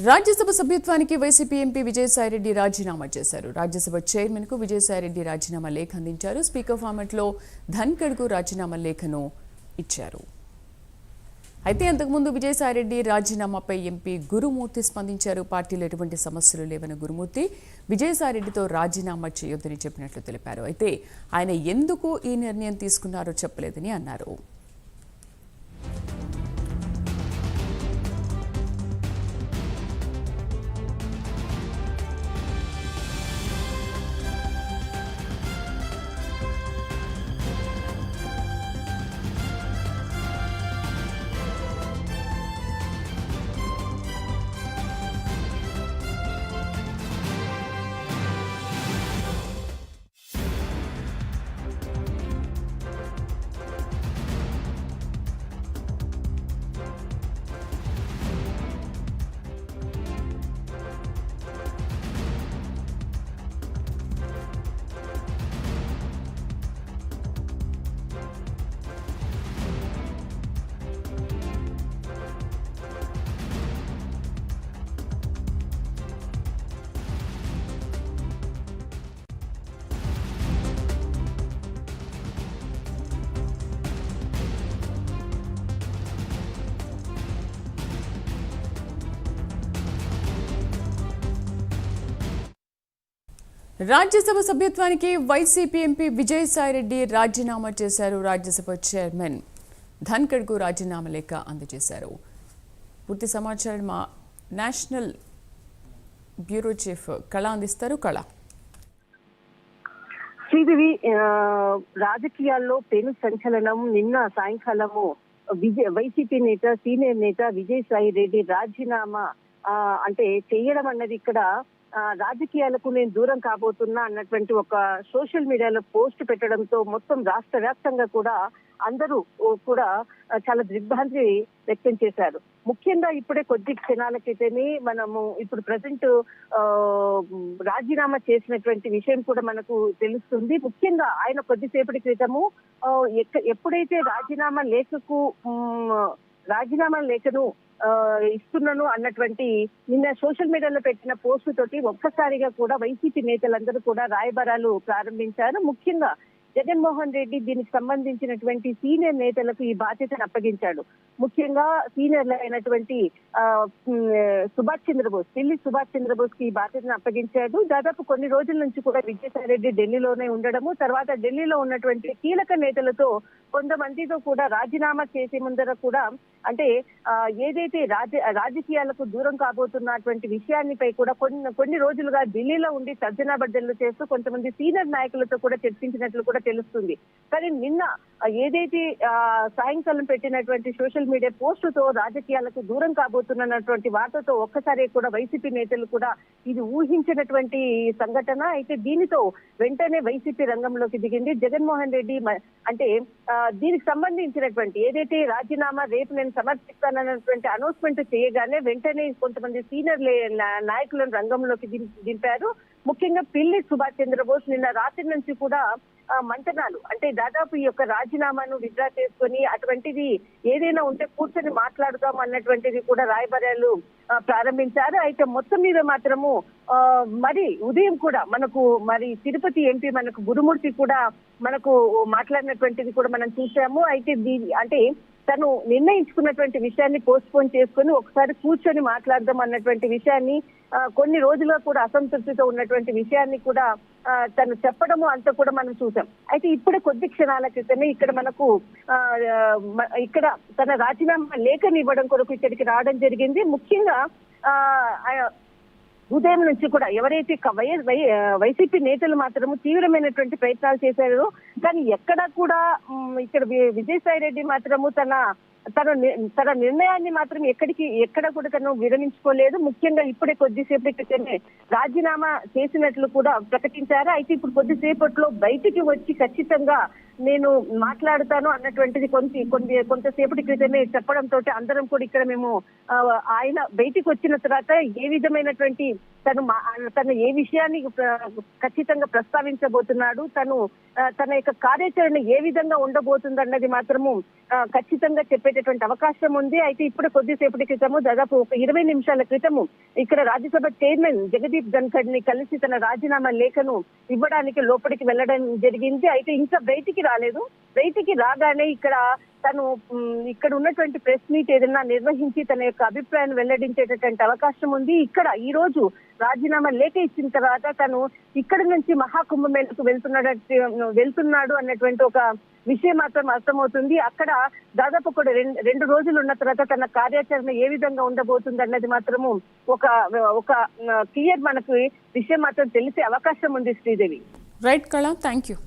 రాజ్యసభ సభ్యత్వానికి YCP MP Vijayasai Reddy రాజీనామా చేశారు. రాజ్యసభ చైర్మన్ కు విజయసాయిరెడ్డి రాజీనామా లేఖ అందించారు. స్పీకర్ ఫార్మాట్లో ధన్ఖడ్కు రాజీనామా లేఖను ఇచ్చారు. అయితే అంతకుముందు విజయసాయిరెడ్డి రాజీనామాపై ఎంపీ గురుమూర్తి స్పందించారు. పార్టీలో ఎటువంటి సమస్యలు లేవన్న గురుమూర్తి విజయసాయిరెడ్డితో రాజీనామా చేయొద్దని చెప్పినట్లు తెలిపారు. అయితే ఆయన ఎందుకు ఈ నిర్ణయం తీసుకున్నారో చెప్పలేదని అన్నారు. రాజ్యసభ సభ్యత్వానికి వైసీపీ ఎంపీ విజయసాయిరెడ్డి రాజీనామా చేశారు. రాజ్యసభ చైర్మన్ ధన్ఖడ్కు రాజీనామా లేఖ అందజేశారు. పూర్తి సమాచారం మా నేషనల్ బ్యూరో చీఫ్ కళ అందిస్తారు. కళ, శ్రీదేవి, రాజకీయాల్లో పెను సంచలనం నిన్న సాయంకాలము వైసీపీ నేత సీనియర్ నేత విజయసాయిరెడ్డి రాజీనామా అంటే చేయడం అన్నది ఇక్కడ రాజకీయాలకు నేను దూరం కాబోతున్నా అన్నటువంటి ఒక సోషల్ మీడియాలో పోస్ట్ పెట్టడంతో మొత్తం రాష్ట్ర వ్యాప్తంగా కూడా అందరూ కూడా చాలా దిగ్భ్రాంతి వ్యక్తం చేశారు. ముఖ్యంగా ఇప్పుడే కొద్ది క్షణాల క్రితమే మనము ఇప్పుడు ప్రజెంట్ రాజీనామా చేసినటువంటి విషయం కూడా మనకు తెలుస్తుంది. ముఖ్యంగా ఆయన కొద్దిసేపటి క్రితము ఎప్పుడైతే రాజీనామా లేఖను ఇస్తున్నాను అన్నటువంటి నిన్న సోషల్ మీడియాలో పెట్టిన పోస్టు తోటి ఒక్కసారిగా కూడా వైసీపీ నేతలందరూ కూడా రాయబారాలు ప్రారంభించారు. ముఖ్యంగా జగన్మోహన్ రెడ్డి దీనికి సంబంధించినటువంటి సీనియర్ నేతలకు ఈ బాధ్యతను అప్పగించాడు. ముఖ్యంగా సీనియర్లు అయినటువంటి పిల్లి సుభాష్ చంద్రబోస్ కి ఈ బాధ్యతను అప్పగించాడు. దాదాపు కొన్ని రోజుల నుంచి కూడా విజయసాయిరెడ్డి ఢిల్లీలోనే ఉండడము, తర్వాత ఢిల్లీలో ఉన్నటువంటి కీలక నేతలతో కొంతమందితో కూడా రాజీనామా చేసే ముందర కూడా అంటే ఏదైతే రాజకీయాలకు దూరం కాబోతున్నటువంటి విషయాన్నిపై కూడా కొన్ని రోజులుగా ఢిల్లీలో ఉండి తర్జనాబర్జనలు చేస్తూ కొంతమంది సీనియర్ నాయకులతో కూడా చర్చించినట్లు కూడా తెలుస్తుంది. కానీ నిన్న ఏదైతే సాయంకాలం పెట్టినటువంటి సోషల్ మీడియా పోస్టుతో రాజకీయాలకు దూరం కాబోతున్నటువంటి వార్తతో ఒక్కసారి కూడా వైసీపీ నేతలు కూడా ఇది ఊహించినటువంటి సంఘటన. అయితే దీనితో వెంటనే వైసీపీ రంగంలోకి దిగింది. జగన్మోహన్ రెడ్డి అంటే దీనికి సంబంధించినటువంటి ఏదైతే రాజీనామా రేపు నేను సమర్పిస్తానన్నటువంటి అనౌన్స్మెంట్ చేయగానే వెంటనే కొంతమంది సీనియర్ నాయకులను రంగంలోకి దింపారు. ముఖ్యంగా పిల్లి సుభాష్ చంద్రబోస్ నిన్న రాత్రి నుంచి కూడా మంతనాలు అంటే దాదాపు ఈ యొక్క రాజీనామాను విత్డ్రా చేసుకొని అటువంటిది ఏదైనా ఉంటే కూర్చొని మాట్లాడుతాం అన్నటువంటిది కూడా రాయబారాలు ప్రారంభించారు. అయితే మొత్తం మీద మాత్రము మరి ఉదయం కూడా మనకు తిరుపతి ఎంపీ మనకు గురుమూర్తి కూడా మనకు మాట్లాడినటువంటిది కూడా మనం చూసాము. అయితే అంటే తను నిర్ణయించుకున్నటువంటి విషయాన్ని పోస్ట్ పోన్ చేసుకుని ఒకసారి కూర్చొని మాట్లాడదాం అన్నటువంటి విషయాన్ని కొన్ని రోజులుగా కూడా అసంతృప్తితో ఉన్నటువంటి విషయాన్ని కూడా తను చెప్పడము అంతా కూడా మనం చూసాం. అయితే ఇప్పుడే కొద్ది క్షణాల క్రితమే ఇక్కడ మనకు ఇక్కడ తన రాజీనామా లేఖని ఇవ్వడం కొరకు ఇక్కడికి రావడం జరిగింది. ముఖ్యంగా ఉదయం నుంచి కూడా ఎవరైతే వైసీపీ నేతలు మాత్రము తీవ్రమైనటువంటి ప్రయత్నాలు చేశారో కానీ ఎక్కడా కూడా ఇక్కడ విజయసాయిరెడ్డి మాత్రము తన నిర్ణయాన్ని మాత్రం ఎక్కడ కూడా తను విరమించుకోలేదు. ముఖ్యంగా ఇప్పుడే కొద్దిసేపటి క్రితమే రాజీనామా చేసినట్లు కూడా ప్రకటించారు. అయితే ఇప్పుడు కొద్దిసేపట్లో బయటికి వచ్చి ఖచ్చితంగా నేను మాట్లాడుతాను అన్నటువంటిది కొంతసేపటి క్రితమే చెప్పడంతో అందరం కూడా ఇక్కడ మేము ఆయన బయటికి వచ్చిన తర్వాత ఏ విధమైనటువంటి తను ఏ విషయాన్ని ఖచ్చితంగా ప్రస్తావించబోతున్నాడు, తన యొక్క కార్యాచరణ ఏ విధంగా ఉండబోతుంది అన్నది మాత్రము ఖచ్చితంగా చెప్పే చెప్పేటటువంటి అవకాశం ఉంది. అయితే ఇప్పుడు కొద్దిసేపటి క్రితము దాదాపు ఒక 20 నిమిషాల క్రితము ఇక్కడ రాజ్యసభ చైర్మన్ జగదీప్ ధన్ఖడ్ ని కలిసి తన రాజీనామా లేఖను ఇవ్వడానికి లోపలికి వెళ్ళడం జరిగింది. అయితే ఇంకా బయటికి రాలేదు. బయటికి రాగానే తను ఇక్కడ ఉన్నటువంటి ప్రెస్ మీట్ ఏదైనా నిర్వహించి తన యొక్క అభిప్రాయాన్ని వెల్లడించేటటువంటి అవకాశం ఉంది. ఈ రోజు రాజీనామా లేఖ ఇచ్చిన తర్వాత తను ఇక్కడ నుంచి మహాకుంభమేళకు వెళ్తున్నాడు అన్నటువంటి ఒక విషయం మాత్రం అర్థమవుతుంది. అక్కడ దాదాపు కూడా 2 రోజులు ఉన్న తర్వాత తన కార్యాచరణ ఏ విధంగా ఉండబోతుంది అన్నది మాత్రము ఒక క్లియర్ మనకు విషయం మాత్రం తెలిసే అవకాశం ఉంది. శ్రీదేవి. రైట్ కళ, థ్యాంక్ యూ.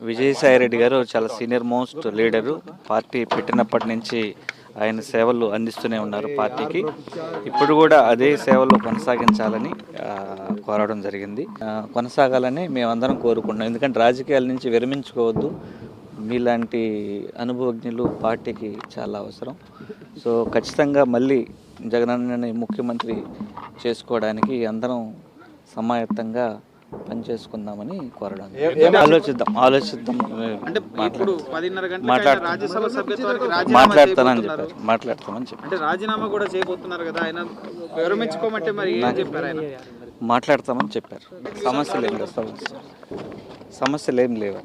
విజయసాయి రెడ్డి గారు చాలా సీనియర్ మోస్ట్ లీడరు. పార్టీ పెట్టినప్పటి నుంచి ఆయన సేవలు అందిస్తూనే ఉన్నారు పార్టీకి. ఇప్పుడు కూడా అదే సేవలు కొనసాగించాలని కోరడం జరిగింది. కొనసాగాలని మేమందరం కోరుకుంటున్నాం. ఎందుకంటే రాజకీయాల నుంచి విరమించుకోవద్దు. మీలాంటి అనుభవజ్ఞులు పార్టీకి చాలా అవసరం. సో ఖచ్చితంగా మళ్ళీ జగనన్నని ముఖ్యమంత్రి చేసుకోవడానికి అందరం సమాయత్తంగా పనిచేసుకుందామని కోరడం. ఆలోచిద్దాం మాట్లాడతామని చెప్పారు. అంటే రాజీనామా కూడా చేయబోతున్నారు కదా ఆయన, విరమించుకోమంటే మరి ఏం చెప్పారు ఆయన? మాట్లాడతామని చెప్పారు. సమస్యలు ఏం లేవు.